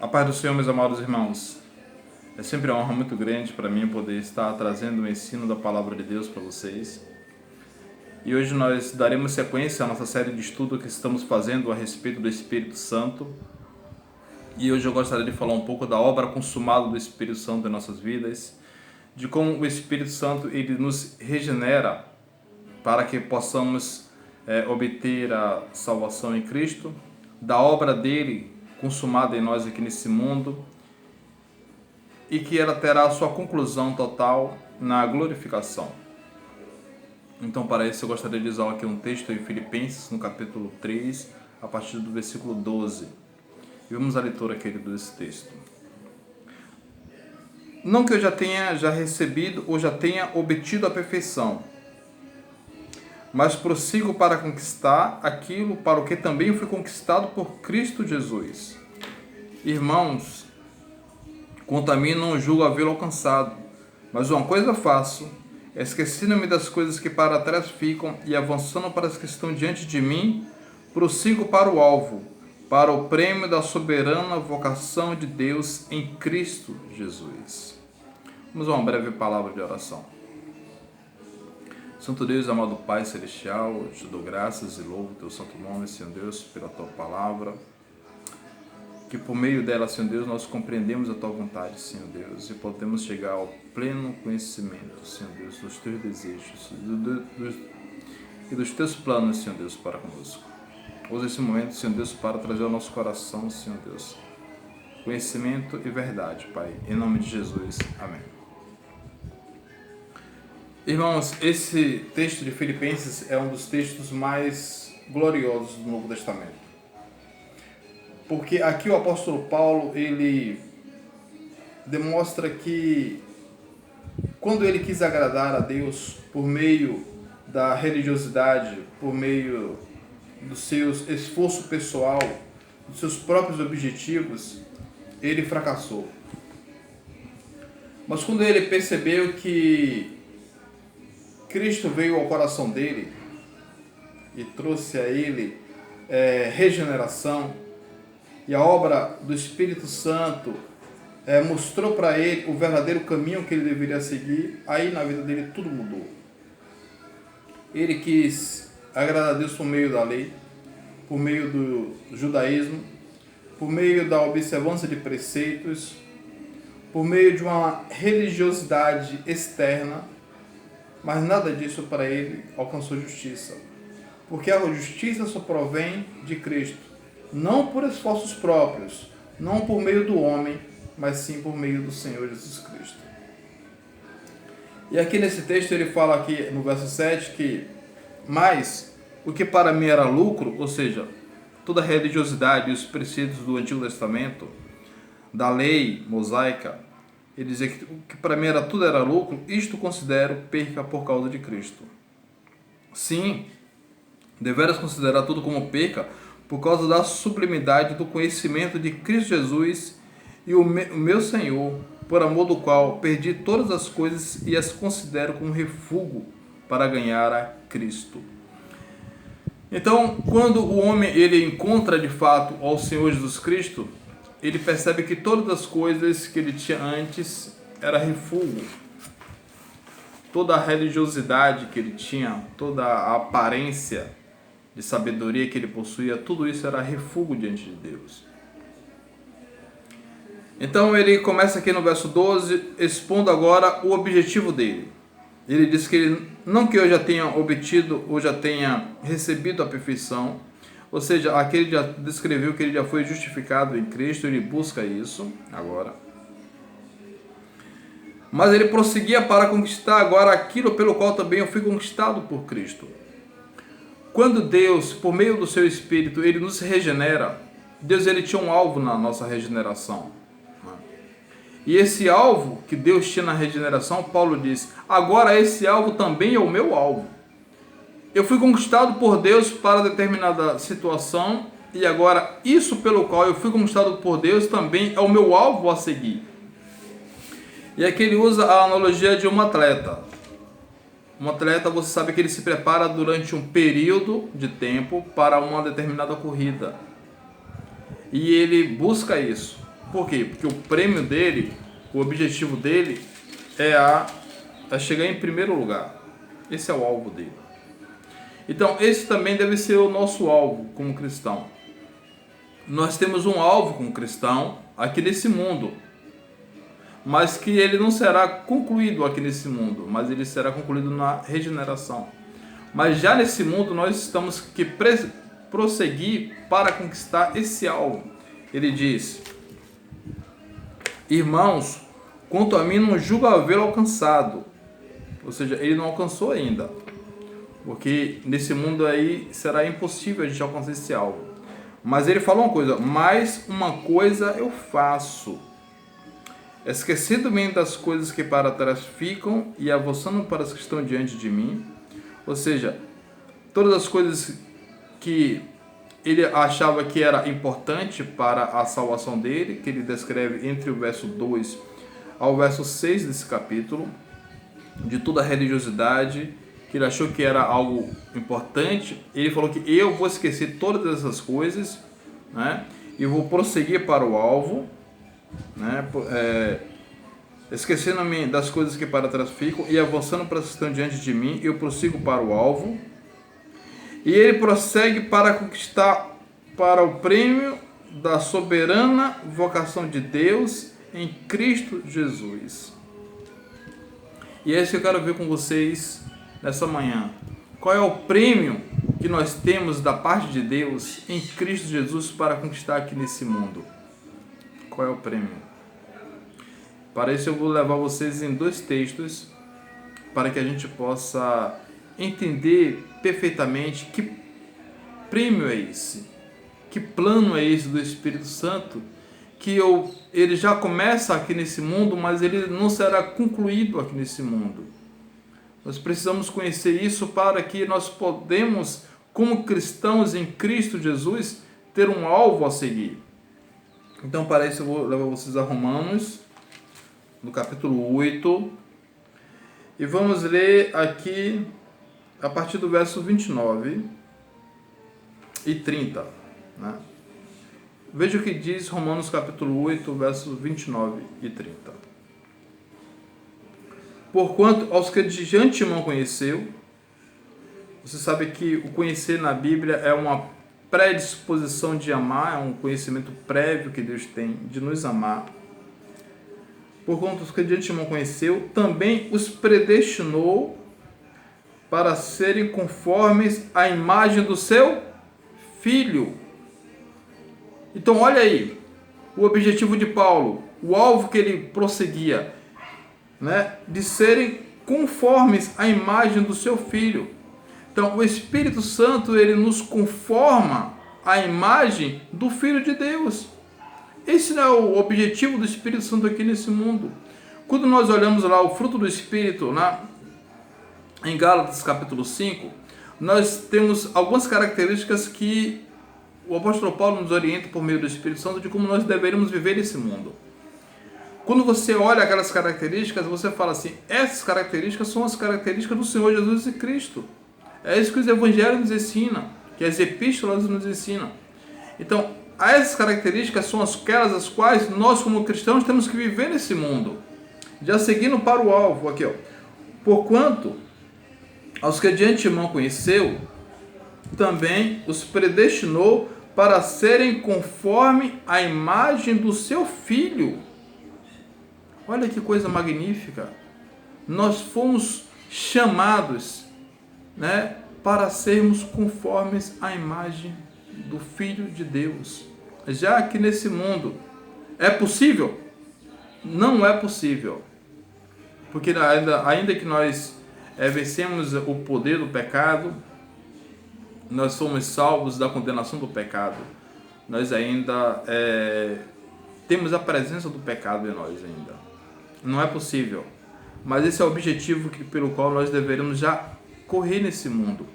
A paz do Senhor, meus amados irmãos. É sempre uma honra muito grande para mim poder estar trazendo o ensino da Palavra de Deus para vocês. E hoje nós daremos sequência à nossa série de estudo que estamos fazendo a respeito do Espírito Santo. E hoje eu gostaria de falar um pouco da obra consumada do Espírito Santo em nossas vidas, de como o Espírito Santo ele nos regenera para que possamos obter a salvação em Cristo, da obra dele consumada em nós aqui nesse mundo, e que ela terá a sua conclusão total na glorificação. Então, para isso, eu gostaria de usar aqui um texto em Filipenses, no capítulo 3, a partir do versículo 12. E vamos à leitura, querido, desse texto. Não que eu já tenha recebido ou já tenha obtido a perfeição, mas prossigo para conquistar aquilo para o que também fui conquistado por Cristo Jesus. Irmãos, quanto a mim não julgo havê-lo alcançado, mas uma coisa faço, esquecendo-me das coisas que para trás ficam e avançando para as que estão diante de mim, prossigo para o alvo, para o prêmio da soberana vocação de Deus em Cristo Jesus. Vamos a uma breve palavra de oração. Santo Deus, amado Pai Celestial, eu te dou graças e louvo o teu santo nome, Senhor Deus, pela tua palavra, que por meio dela, Senhor Deus, nós compreendemos a tua vontade, Senhor Deus, e podemos chegar ao pleno conhecimento, Senhor Deus, dos teus desejos e dos teus planos, Senhor Deus, para conosco. Usa esse momento, Senhor Deus, para trazer ao nosso coração, Senhor Deus, conhecimento e verdade, Pai, em nome de Jesus, amém. Irmãos, esse texto de Filipenses é um dos textos mais gloriosos do Novo Testamento. Porque aqui o apóstolo Paulo, ele demonstra que quando ele quis agradar a Deus por meio da religiosidade, por meio do seu esforço pessoal, dos seus próprios objetivos, ele fracassou. Mas quando ele percebeu que Cristo veio ao coração dele e trouxe a ele regeneração, e a obra do Espírito Santo mostrou para ele o verdadeiro caminho que ele deveria seguir, aí na vida dele tudo mudou. Ele quis agradar a Deus por meio da lei, por meio do judaísmo, por meio da observância de preceitos, por meio de uma religiosidade externa, mas nada disso para ele alcançou justiça. Porque a justiça só provém de Cristo, não por esforços próprios, não por meio do homem, mas sim por meio do Senhor Jesus Cristo. E aqui nesse texto ele fala aqui no verso 7 que, mas o que para mim era lucro, ou seja, toda a religiosidade e os preceitos do Antigo Testamento, da lei mosaica, ele dizia que o que para mim tudo era lucro, isto considero perca por causa de Cristo. Sim, deveras considerar tudo como perca por causa da sublimidade do conhecimento de Cristo Jesus e o meu Senhor, por amor do qual perdi todas as coisas e as considero como refúgio para ganhar a Cristo. Então, quando o homem ele encontra de fato ao Senhor Jesus Cristo, ele percebe que todas as coisas que ele tinha antes era refúgio. Toda a religiosidade que ele tinha, toda a aparência de sabedoria que ele possuía, tudo isso era refúgio diante de Deus. Então ele começa aqui no verso 12, expondo agora o objetivo dele. Ele diz que ele, não que eu já tenha obtido ou já tenha recebido a perfeição, ou seja, aqui ele já descreveu que ele já foi justificado em Cristo, ele busca isso agora. Mas ele prosseguia para conquistar agora aquilo pelo qual também eu fui conquistado por Cristo. Quando Deus, por meio do seu Espírito, ele nos regenera, Deus ele tinha um alvo na nossa regeneração. E esse alvo que Deus tinha na regeneração, Paulo diz, agora esse alvo também é o meu alvo. Eu fui conquistado por Deus para determinada situação e agora isso pelo qual eu fui conquistado por Deus também é o meu alvo a seguir. E aqui ele usa a analogia de um atleta. Um atleta, você sabe que ele se prepara durante um período de tempo para uma determinada corrida. E ele busca isso. Por quê? Porque o prêmio dele, o objetivo dele é chegar em primeiro lugar. Esse é o alvo dele. Então, esse também deve ser o nosso alvo como cristão. Nós temos um alvo como cristão aqui nesse mundo, mas que ele não será concluído aqui nesse mundo, mas ele será concluído na regeneração. Mas já nesse mundo nós temos que prosseguir para conquistar esse alvo. Ele diz: irmãos, quanto a mim não julgo havê-lo alcançado. Ou seja, ele não alcançou ainda, porque nesse mundo aí será impossível a gente alcançar esse alvo. Mas ele falou uma coisa: mas uma coisa eu faço, esquecendo-me das coisas que para trás ficam e avançando para as que estão diante de mim. Ou seja, todas as coisas que ele achava que era importante para a salvação dele, que ele descreve entre o verso 2 ao verso 6 desse capítulo, de toda a religiosidade, que ele achou que era algo importante. Ele falou que eu vou esquecer todas essas coisas, né, e vou prosseguir para o alvo, né, esquecendo-me das coisas que para trás ficam e avançando para as que estão diante de mim, eu prossigo para o alvo. E ele prossegue para conquistar para o prêmio da soberana vocação de Deus em Cristo Jesus. E é isso que eu quero ver com vocês nessa manhã. Qual é o prêmio que nós temos da parte de Deus em Cristo Jesus para conquistar aqui nesse mundo? Qual é o prêmio? Para isso eu vou levar vocês em 2 textos para que a gente possa entender perfeitamente que prêmio é esse, que plano é esse do Espírito Santo, que ele já começa aqui nesse mundo, mas ele não será concluído aqui nesse mundo. Nós precisamos conhecer isso para que nós podemos, como cristãos em Cristo Jesus, ter um alvo a seguir. Então, para isso eu vou levar vocês a Romanos, no capítulo 8, e vamos ler aqui a partir do verso 29 e 30, né? Veja o que diz Romanos capítulo 8, versos 29 e 30. Porquanto aos que de antemão conheceu, você sabe que o conhecer na Bíblia é uma predisposição de amar, é um conhecimento prévio que Deus tem de nos amar. Porquanto os que de antemão conheceu, também os predestinou para serem conformes à imagem do seu Filho. Então olha aí, o objetivo de Paulo, o alvo que ele prosseguia, né, de serem conformes à imagem do seu Filho. Então o Espírito Santo, ele nos conforma à imagem do Filho de Deus. Esse não é o objetivo do Espírito Santo aqui nesse mundo. Quando nós olhamos lá o fruto do Espírito, né, em Gálatas capítulo 5, nós temos algumas características que o apóstolo Paulo nos orienta por meio do Espírito Santo de como nós deveríamos viver nesse mundo. Quando você olha aquelas características, você fala assim: essas características são as características do Senhor Jesus e Cristo. É isso que os evangelhos nos ensinam, que as epístolas nos ensinam. Então, essas características são aquelas as quais nós, como cristãos, temos que viver nesse mundo. Já seguindo para o alvo, aqui, ó. Porquanto aos que de antemão conheceu, também os predestinou para serem conforme a imagem do seu Filho. Olha que coisa magnífica. Nós fomos chamados, né, para sermos conformes à imagem do Filho de Deus. Já aqui nesse mundo, é possível? Não é possível. Porque ainda que nós vencemos o poder do pecado, nós somos salvos da condenação do pecado, nós ainda temos a presença do pecado em nós ainda. Não é possível. Mas esse é o objetivo pelo qual nós deveremos já correr nesse mundo.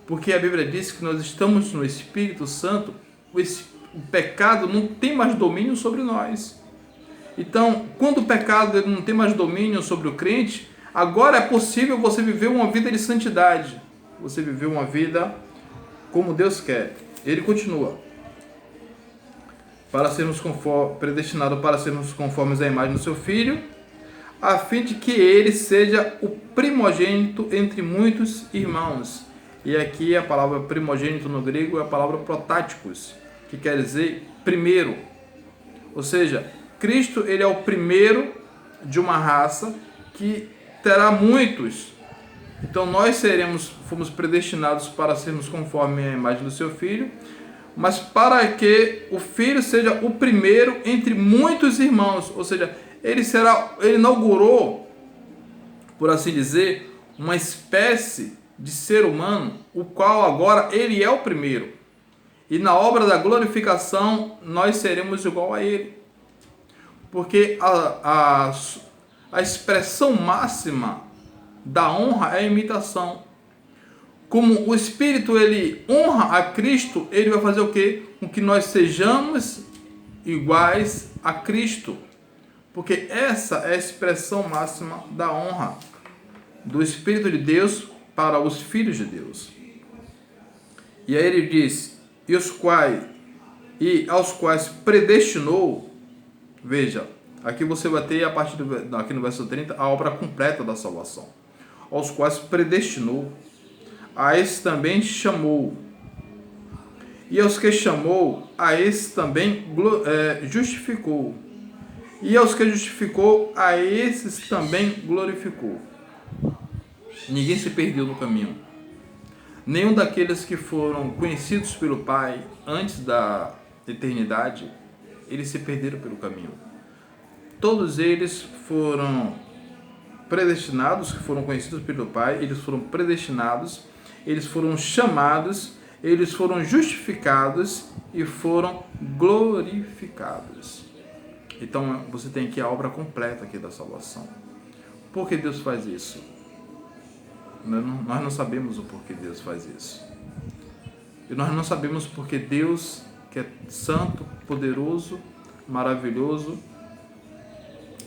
Porque a Bíblia diz que nós estamos no Espírito Santo, o pecado não tem mais domínio sobre nós. Então, quando o pecado não tem mais domínio sobre o crente, agora é possível você viver uma vida de santidade. Você viver uma vida como Deus quer. Ele continua. predestinado para sermos conformes à imagem do seu Filho, a fim de que ele seja o primogênito entre muitos irmãos. E aqui a palavra primogênito no grego é a palavra protáticos, que quer dizer primeiro. Ou seja, Cristo ele é o primeiro de uma raça que terá muitos. Então nós fomos predestinados para sermos conforme a imagem do seu Filho, mas para que o Filho seja o primeiro entre muitos irmãos. Ou seja, ele inaugurou, por assim dizer, uma espécie de ser humano, o qual agora ele é o primeiro. E na obra da glorificação nós seremos igual a ele. Porque a expressão máxima da honra é a imitação. Como o Espírito ele honra a Cristo, ele vai fazer o quê? Com que nós sejamos iguais a Cristo. Porque essa é a expressão máxima da honra do Espírito de Deus para os filhos de Deus. E aí ele diz, e aos quais predestinou. Veja, aqui você vai ter, aqui no verso 30, a obra completa da salvação. Aos quais predestinou, a esses também chamou. E aos que chamou, a esses também justificou. E aos que justificou, a esses também glorificou. Ninguém se perdeu no caminho. Nenhum daqueles que foram conhecidos pelo Pai antes da eternidade, eles se perderam pelo caminho. Todos eles foram predestinados, que foram conhecidos pelo Pai, eles foram predestinados, eles foram chamados, eles foram justificados e foram glorificados. Então você tem aqui a obra completa aqui da salvação. Por que Deus faz isso? Nós não sabemos o porquê Deus faz isso. E nós não sabemos porque Deus, que é santo, poderoso, maravilhoso,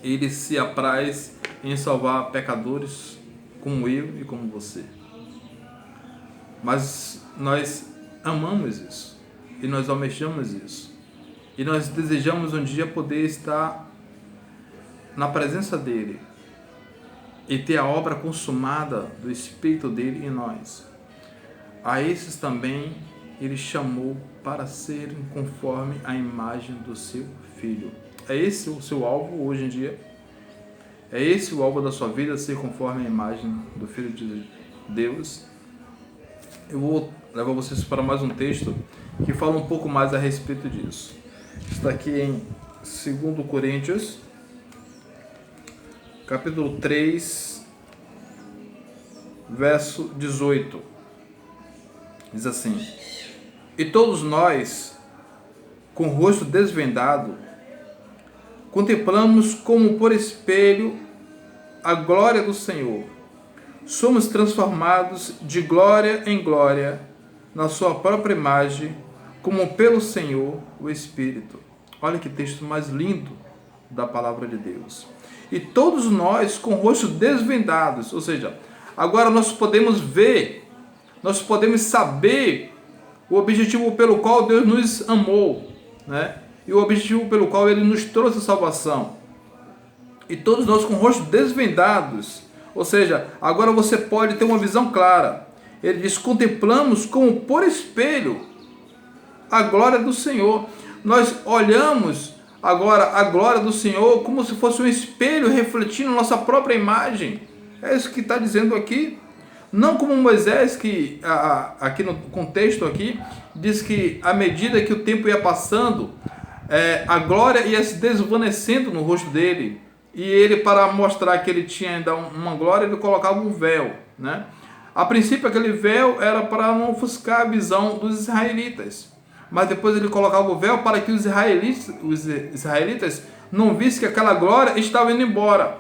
ele se apraz em salvar pecadores como eu e como você. Mas nós amamos isso. E nós almejamos isso. E nós desejamos um dia poder estar na presença dele e ter a obra consumada do Espírito dele em nós. A esses também ele chamou para serem conforme a imagem do seu Filho. É esse o seu alvo hoje em dia? É esse o alvo da sua vida, ser conforme a imagem do Filho de Deus? Eu vou levar vocês para mais um texto que fala um pouco mais a respeito disso. Está aqui em 2 Coríntios, capítulo 3, verso 18. Diz assim: E todos nós, com o rosto desvendado, contemplamos como por espelho a glória do Senhor. Somos transformados de glória em glória, na sua própria imagem, como pelo Senhor, o Espírito. Olha que texto mais lindo da palavra de Deus. E todos nós com o rosto desvendados, ou seja, agora nós podemos ver, nós podemos saber o objetivo pelo qual Deus nos amou, né? E o objetivo pelo qual Ele nos trouxe a salvação. E todos nós com o rosto desvendados, ou seja, agora você pode ter uma visão clara. Ele diz, contemplamos como por espelho a glória do Senhor. Nós olhamos agora a glória do Senhor como se fosse um espelho refletindo nossa própria imagem. É isso que está dizendo aqui. Não como Moisés, que aqui no contexto aqui, diz que à medida que o tempo ia passando, a glória ia se desvanecendo no rosto dele. E ele, para mostrar que ele tinha ainda uma glória, ele colocava um véu, né? A princípio aquele véu era para não ofuscar a visão dos israelitas. Mas depois ele colocava o véu para que os israelitas não vissem que aquela glória estava indo embora.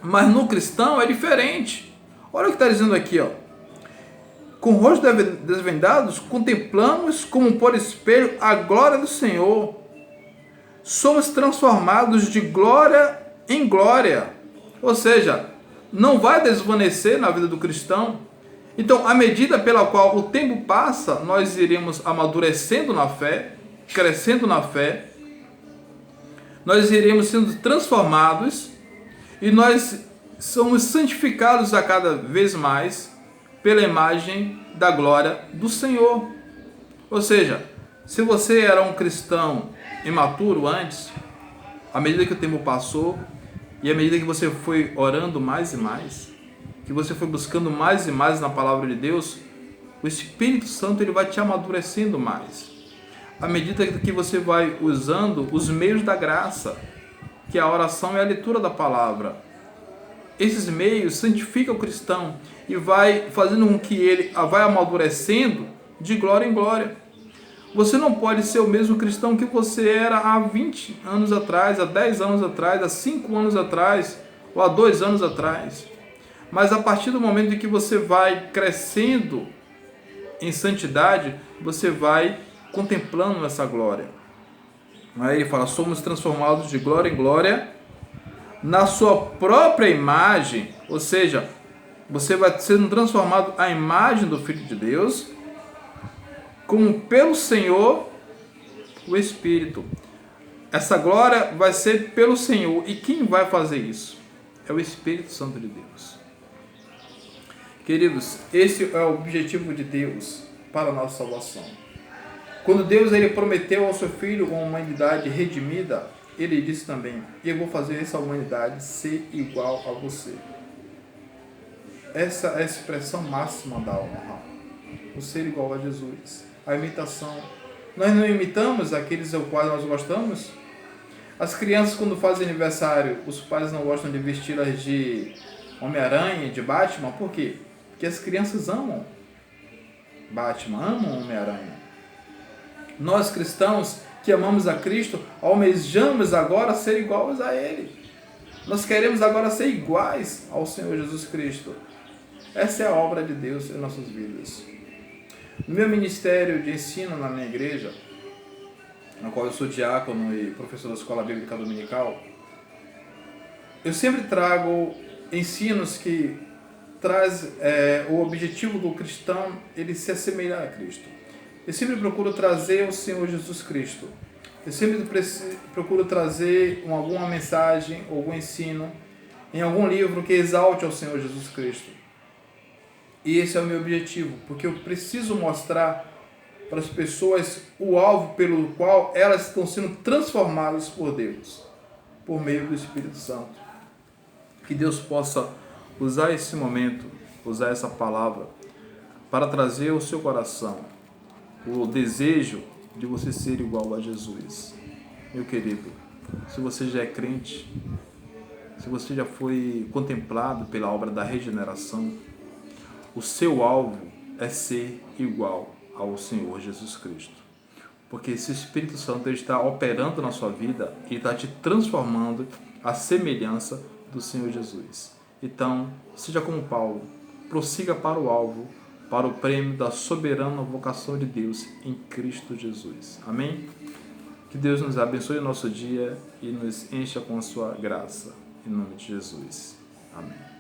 Mas no cristão é diferente. Olha o que está dizendo aqui, ó. Com o rosto desvendados, contemplamos como por espelho a glória do Senhor. Somos transformados de glória em glória. Ou seja, não vai desvanecer na vida do cristão. Então, à medida pela qual o tempo passa, nós iremos amadurecendo na fé, crescendo na fé, nós iremos sendo transformados e nós somos santificados a cada vez mais pela imagem da glória do Senhor. Ou seja, se você era um cristão imaturo antes, à medida que o tempo passou e à medida que você foi orando mais e mais, que você foi buscando mais e mais na palavra de Deus, o Espírito Santo ele vai te amadurecendo mais. À medida que você vai usando os meios da graça, que a oração é a leitura da palavra, esses meios santificam o cristão e vai fazendo com que ele vai amadurecendo de glória em glória. Você não pode ser o mesmo cristão que você era há 20 anos atrás, há 10 anos atrás, há 5 anos atrás, ou há 2 anos atrás. Mas a partir do momento em que você vai crescendo em santidade, você vai contemplando essa glória. Aí ele fala, somos transformados de glória em glória na sua própria imagem, ou seja, você vai sendo transformado à imagem do Filho de Deus, como pelo Senhor, o Espírito. Essa glória vai ser pelo Senhor. E quem vai fazer isso? É o Espírito Santo de Deus. Queridos, esse é o objetivo de Deus para a nossa salvação. Quando Deus ele prometeu ao seu Filho uma humanidade redimida, ele disse também, eu vou fazer essa humanidade ser igual a você. Essa é a expressão máxima da alma, o ser igual a Jesus. A imitação. Nós não imitamos aqueles aos quais nós gostamos? As crianças, quando fazem aniversário, os pais não gostam de vesti-las de Homem-Aranha, de Batman. Por quê? Porque as crianças amam Batman, amam Homem-Aranha. Nós cristãos que amamos a Cristo, almejamos agora ser iguais a Ele. Nós queremos agora ser iguais ao Senhor Jesus Cristo. Essa é a obra de Deus em nossas vidas. No meu ministério de ensino na minha igreja, na qual eu sou diácono e professor da Escola Bíblica Dominical, eu sempre trago ensinos que traz o objetivo do cristão ele se assemelhar a Cristo. Eu sempre procuro trazer o Senhor Jesus Cristo. Eu sempre procuro trazer alguma mensagem, algum ensino, em algum livro que exalte ao Senhor Jesus Cristo. E esse é o meu objetivo, porque eu preciso mostrar para as pessoas o alvo pelo qual elas estão sendo transformadas por Deus, por meio do Espírito Santo. Que Deus possa usar esse momento, usar essa palavra, para trazer ao seu coração o desejo de você ser igual a Jesus. Meu querido, se você já é crente, se você já foi contemplado pela obra da regeneração, o seu alvo é ser igual ao Senhor Jesus Cristo. Porque esse Espírito Santo ele está operando na sua vida e está te transformando à semelhança do Senhor Jesus. Então, seja como Paulo, prossiga para o alvo, para o prêmio da soberana vocação de Deus em Cristo Jesus. Amém? Que Deus nos abençoe o nosso dia e nos encha com a sua graça. Em nome de Jesus. Amém.